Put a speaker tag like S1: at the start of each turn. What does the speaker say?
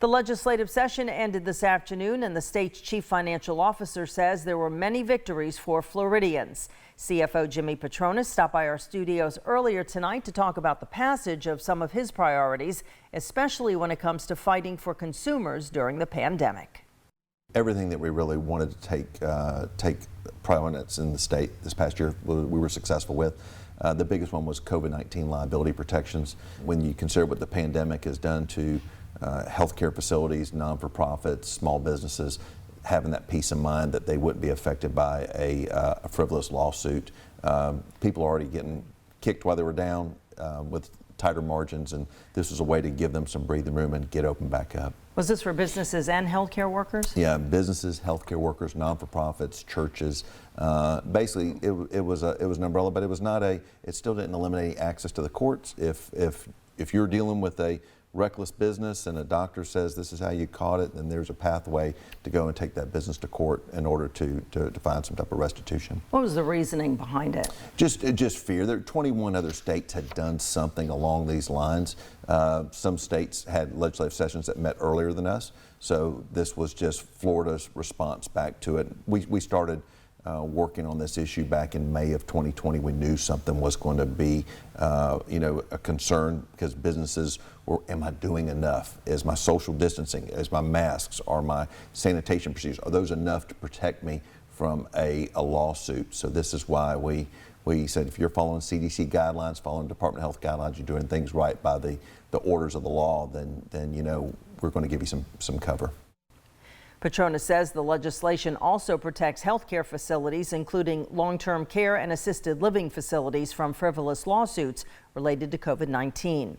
S1: The legislative session ended this afternoon, and the state's chief financial officer says there were many victories for Floridians. CFO Jimmy Patronis stopped by our studios earlier tonight to talk about the passage of some of his priorities, especially when it comes to fighting for consumers during the pandemic.
S2: Everything that we really wanted to take prominence in the state this past year, we were successful with. The biggest one was COVID-19 liability protections. When you consider what the pandemic has done to healthcare facilities, non-for-profits, small businesses, having that peace of mind that they wouldn't be affected by a frivolous lawsuit. People are already getting kicked while they were down with tighter margins, and this was a way to give them some breathing room and get open back up.
S1: Was this for businesses and healthcare workers?
S2: Yeah, businesses, healthcare workers, non-for-profits, churches. Basically, it was an umbrella, but it was not it still didn't eliminate access to the courts. If you're dealing with a reckless business and a doctor says this is how you caught it, then there's a pathway to go and take that business to court in order to find some type of restitution.
S1: What was the reasoning behind it?
S2: Just fear. 21 other states had done something along these lines. Some states had legislative sessions that met earlier than us, so this was just Florida's response back to it. We started working on this issue back in May of 2020. We knew something was going to be, a concern because businesses were, am I doing enough? Is my social distancing, is my masks, are my sanitation procedures, are those enough to protect me from a lawsuit? So this is why we said if you're following CDC guidelines, following Department of Health guidelines, you're doing things right by the orders of the law, then we're going to give you some cover.
S1: Patronis says the legislation also protects healthcare facilities, including long-term care and assisted living facilities, from frivolous lawsuits related to COVID-19.